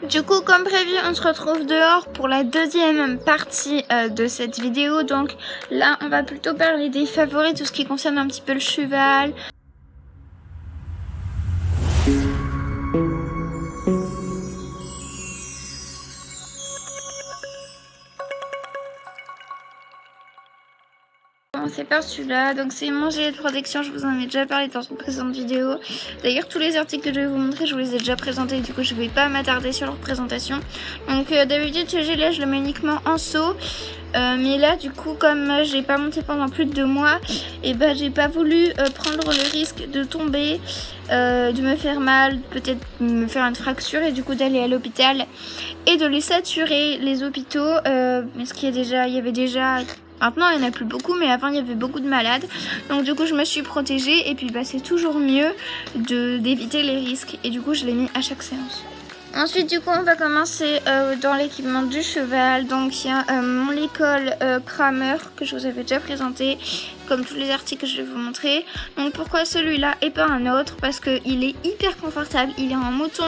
Du coup, comme prévu, on se retrouve dehors pour la deuxième partie de cette vidéo. Donc là, on va plutôt parler des favoris, tout ce qui concerne un petit peu le cheval. C'est par celui-là, donc c'est mon gilet de protection, je vous en ai déjà parlé dans une précédente vidéo. D'ailleurs tous les articles que je vais vous montrer, je vous les ai déjà présentés, du coup je vais pas m'attarder sur leur présentation. Donc d'habitude ce gilet je le mets uniquement en seau, mais là du coup comme j'ai pas monté pendant plus de 2 mois, et ben j'ai pas voulu prendre le risque de tomber, de me faire mal, peut-être me faire une fracture et du coup d'aller à l'hôpital et de les saturer les hôpitaux, parce qu'il y avait déjà... Maintenant il n'y en a plus beaucoup, mais avant il y avait beaucoup de malades. Donc du coup je me suis protégée et puis bah, c'est toujours mieux d'éviter les risques. Et du coup je l'ai mis à chaque séance. Ensuite du coup on va commencer dans l'équipement du cheval. Donc il y a mon licol Kramer que je vous avais déjà présenté, comme tous les articles que je vais vous montrer. Donc pourquoi celui-là et pas un autre? Parce qu'il est hyper confortable, il est en mouton,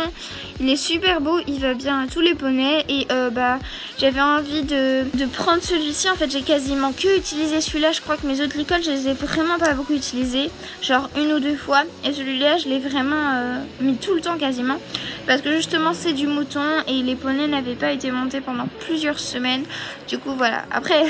il est super beau, il va bien à tous les poneys. Et bah j'avais envie de prendre celui-ci. En fait j'ai quasiment que utilisé celui-là. Je crois que mes autres licols je les ai vraiment pas beaucoup utilisés, genre 1 ou 2 fois. Et celui-là je l'ai vraiment mis tout le temps quasiment, parce que justement c'est du mouton et les poneys n'avaient pas été montés pendant plusieurs semaines. Du coup voilà, après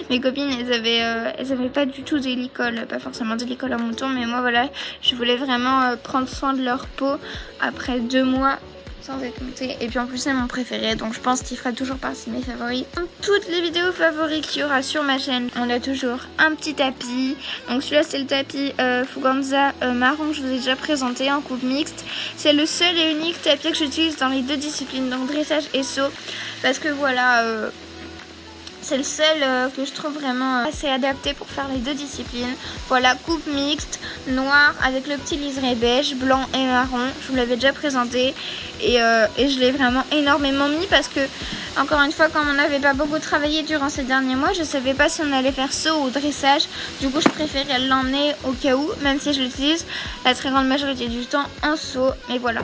mes copines elles avaient pas du tout des licols, pas forcément des licols en mouton, mais moi voilà, je voulais vraiment prendre soin de leur peau après 2 mois sans être montée. Et puis en plus c'est mon préféré, donc je pense qu'il fera toujours partie de mes favoris. Dans toutes les vidéos favoris qu'il y aura sur ma chaîne, on a toujours un petit tapis. Donc celui-là c'est le tapis Fuganza marron que je vous ai déjà présenté en coupe mixte. C'est le seul et unique tapis que j'utilise dans les 2 disciplines, donc dressage et saut, parce que voilà, c'est le seul que je trouve vraiment assez adapté pour faire les 2 disciplines. Voilà, coupe mixte, noir avec le petit liseré beige, blanc et marron. Je vous l'avais déjà présenté et je l'ai vraiment énormément mis parce que, encore une fois, comme on n'avait pas beaucoup travaillé durant ces derniers mois, je ne savais pas si on allait faire saut ou dressage. Du coup, je préférais l'emmener au cas où, même si je l'utilise la très grande majorité du temps en saut. Mais voilà.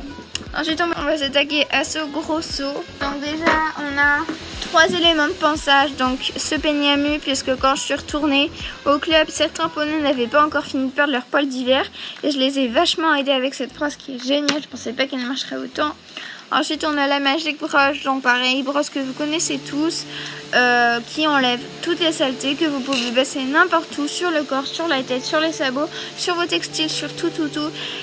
Ensuite, on va s'attaquer à ce gros saut. Donc déjà, on a 3 éléments de pansage. Donc ce peigne à mu, puisque quand je suis retournée au club, certains poneys n'avaient pas encore fini de perdre leur poil d'hiver. Et je les ai vachement aidés avec cette brosse qui est géniale. Je pensais pas qu'elle marcherait autant. Ensuite, on a la Magic Brush. Donc pareil, brosse que vous connaissez tous, qui enlève toutes les saletés, que vous pouvez baisser n'importe où, sur le corps, sur la tête, sur les sabots, sur vos textiles, sur tout.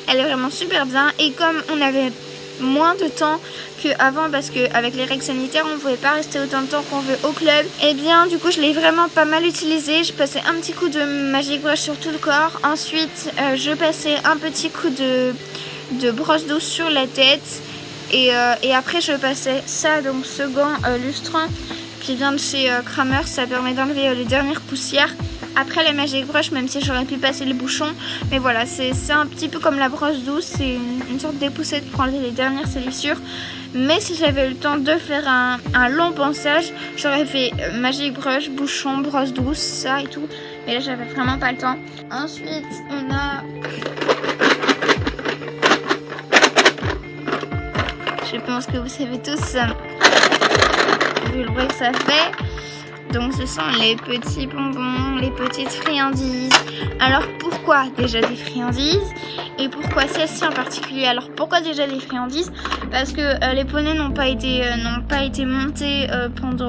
Elle est vraiment super bien. Et comme on avait moins de temps qu'avant, parce qu'avec les règles sanitaires on ne pouvait pas rester autant de temps qu'on veut au club, et bien du coup je l'ai vraiment pas mal utilisé. Je passais un petit coup de Magic Brush sur tout le corps, ensuite je passais un petit coup de brosse d'eau sur la tête, et après je passais ça, donc ce gant lustrant qui vient de chez Kramer. Ça permet d'enlever les dernières poussières après la Magic Brush, même si j'aurais pu passer les bouchons. Mais voilà, c'est un petit peu comme la brosse douce, c'est une sorte d'époussette pour enlever les dernières salissures. Mais si j'avais eu le temps de faire un long pansage, j'aurais fait Magic Brush, bouchon, brosse douce, ça et tout. Mais là j'avais vraiment pas le temps. Ensuite on a... Je pense que vous savez tous, vu le bruit que ça fait. Donc ce sont les petits bonbons, les petites friandises. Alors pourquoi déjà des friandises? Et pourquoi celle-ci en particulier? Alors pourquoi déjà les friandises? Parce que les poneys n'ont pas été montés pendant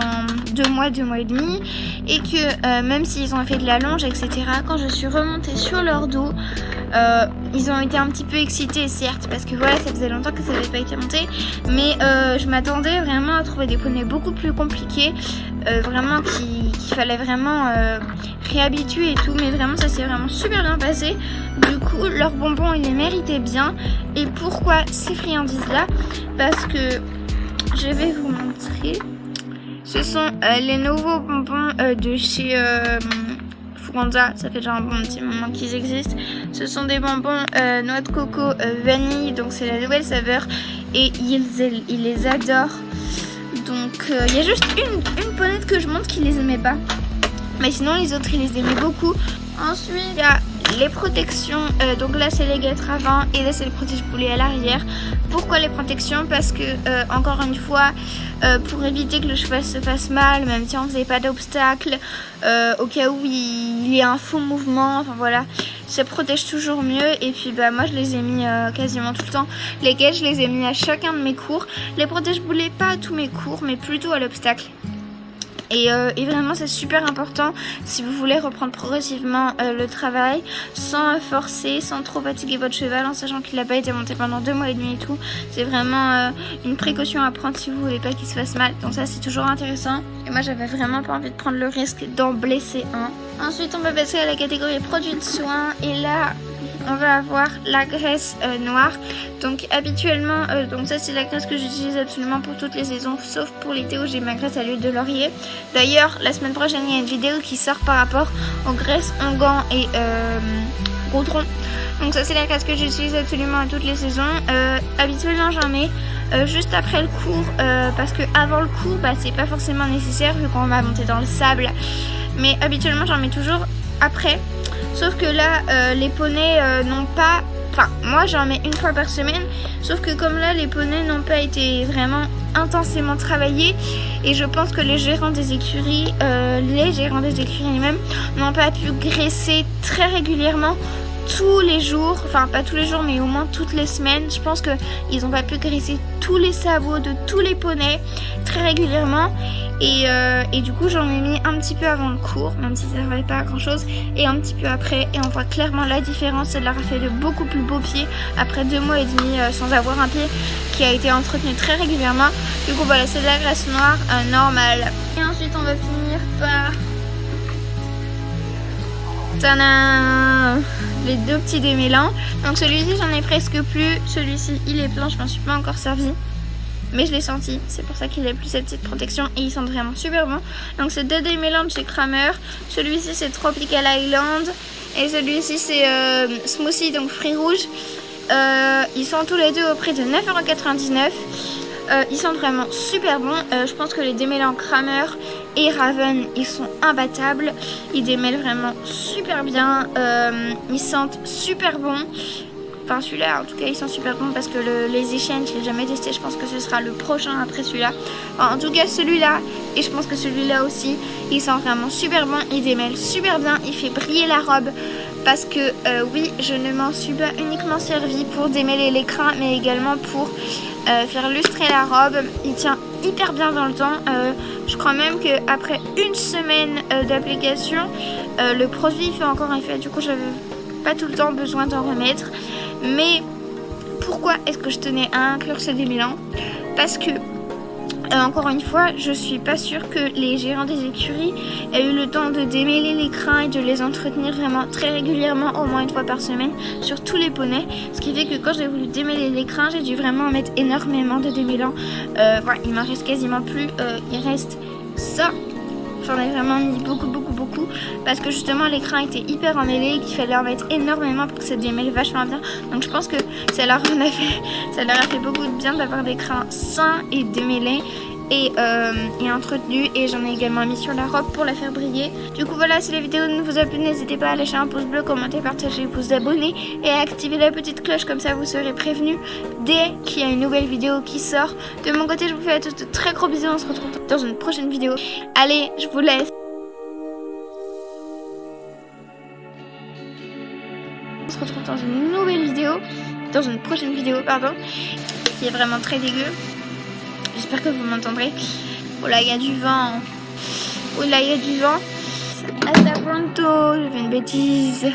2 mois, 2 mois et demi. Et que même s'ils ont fait de la longe, etc., quand je suis remontée sur leur dos, ils ont été un petit peu excités, certes, parce que voilà, ça faisait longtemps que ça n'avait pas été monté. Mais je m'attendais vraiment à trouver des poneys beaucoup plus compliqués, vraiment qu'il fallait vraiment réhabituer et tout. Mais vraiment ça s'est vraiment super bien passé. Du coup leurs bonbons ils les méritaient bien. Et pourquoi ces friandises là? Parce que je vais vous montrer. Ce sont les nouveaux bonbons de chez Fuganza. Ça fait déjà un bon petit moment qu'ils existent. Ce sont des bonbons noix de coco vanille. Donc c'est la nouvelle saveur. Et ils les adorent. Donc il y a juste une ponette que je montre qui les aimait pas. Mais sinon les autres ils les aimaient beaucoup. Ensuite il y a les protections, donc là c'est les guêtres avant et là c'est le protège-boulet à l'arrière. Pourquoi les protections? Parce que encore une fois, pour éviter que le cheval se fasse mal, même si on faisait pas d'obstacle, au cas où il y a un faux mouvement, enfin voilà, ça protège toujours mieux. Et puis bah moi je les ai mis quasiment tout le temps. Les guêtres je les ai mis à chacun de mes cours. Les protège-boulets pas à tous mes cours, mais plutôt à l'obstacle. Et vraiment c'est super important si vous voulez reprendre progressivement le travail sans forcer, sans trop fatiguer votre cheval, en sachant qu'il n'a pas été monté pendant 2 mois et demi et tout. C'est vraiment une précaution à prendre si vous voulez pas qu'il se fasse mal. Donc ça c'est toujours intéressant. Et moi j'avais vraiment pas envie de prendre le risque d'en blesser un. Ensuite on va passer à la catégorie produits de soins. Et là on va avoir la graisse noire. Donc habituellement, donc ça c'est la graisse que j'utilise absolument pour toutes les saisons, sauf pour l'été où j'ai ma graisse à l'huile de laurier. D'ailleurs, la semaine prochaine il y a une vidéo qui sort par rapport aux graisses onguent et goudron. Donc ça c'est la graisse que j'utilise absolument à toutes les saisons. Habituellement j'en mets juste après le cours, parce que avant le cours, bah, c'est pas forcément nécessaire vu qu'on va monter dans le sable. Mais habituellement j'en mets toujours après. Sauf que là, les poneys n'ont pas... Enfin, moi j'en mets une fois par semaine. Sauf que comme là, les poneys n'ont pas été vraiment intensément travaillés. Et je pense que les gérants des écuries, même, n'ont pas pu graisser très régulièrement tous les jours. Enfin, pas tous les jours, mais au moins toutes les semaines. Je pense qu'ils n'ont pas pu graisser tous les sabots de tous les poneys très régulièrement. Et du coup j'en ai mis un petit peu avant le cours, même si ça ne servait pas à grand chose, et un petit peu après, et on voit clairement la différence. Ça leur a fait de beaucoup plus beaux pieds après 2 mois et demi sans avoir un pied qui a été entretenu très régulièrement. Du coup voilà, c'est de la graisse noire normale. Et ensuite on va finir par tadam, les 2 petits démêlants. Donc celui-ci j'en ai presque plus, celui-ci il est plein, je m'en suis pas encore servi. Mais je l'ai senti, c'est pour ça qu'il a plus cette petite protection et ils sentent vraiment super bon. Donc c'est 2 démêlants de chez Kramer. Celui-ci c'est Tropical Island et celui-ci c'est Smoothie, donc fruits rouges. Ils sont tous les deux au prix de 9,99 €. Ils sentent vraiment super bons. Je pense que les démêlants Kramer et Raven ils sont imbattables. Ils démêlent vraiment super bien. Ils sentent super bon. Enfin celui-là en tout cas ils sont super bons parce que les échelles je l'ai jamais testé, je pense que ce sera le prochain après celui-là. Enfin, en tout cas celui-là et je pense que celui-là aussi, ils sont vraiment super bons, ils démêlent super bien, il fait briller la robe parce que oui je ne m'en suis pas uniquement servi pour démêler l'écran mais également pour faire lustrer la robe. Il tient hyper bien dans le temps, je crois même qu'après 1 semaine d'application le produit fait encore effet, du coup j'avais pas tout le temps besoin d'en remettre. Mais pourquoi est-ce que je tenais à inclure ce démêlant? Parce que encore une fois, je suis pas sûre que les gérants des écuries aient eu le temps de démêler les crins et de les entretenir vraiment très régulièrement, au moins 1 fois par semaine, sur tous les poneys. Ce qui fait que quand j'ai voulu démêler les crins, j'ai dû vraiment mettre énormément de démêlants. Voilà, il m'en reste quasiment plus. Il reste ça. J'en ai vraiment mis beaucoup parce que justement les crins étaient hyper emmêlés et qu'il fallait en mettre énormément pour que ça démêle vachement bien. Donc je pense que ça leur a fait beaucoup de bien d'avoir des crins sains et démêlés et entretenus. Et j'en ai également mis sur la robe pour la faire briller. Du coup voilà, si la vidéo vous a plu, n'hésitez pas à lâcher un pouce bleu, commenter, partager, vous abonner et à activer la petite cloche, comme ça vous serez prévenus dès qu'il y a une nouvelle vidéo qui sort. De mon côté je vous fais à tous de très gros bisous, on se retrouve dans une prochaine vidéo. Allez, je vous laisse. On se retrouve dans une nouvelle vidéo, dans une prochaine vidéo pardon, qui est vraiment très dégueu. J'espère que vous m'entendrez. Oh là, il y a du vent. Oh là, il y a du vent. Hasta pronto. J'ai fait une bêtise.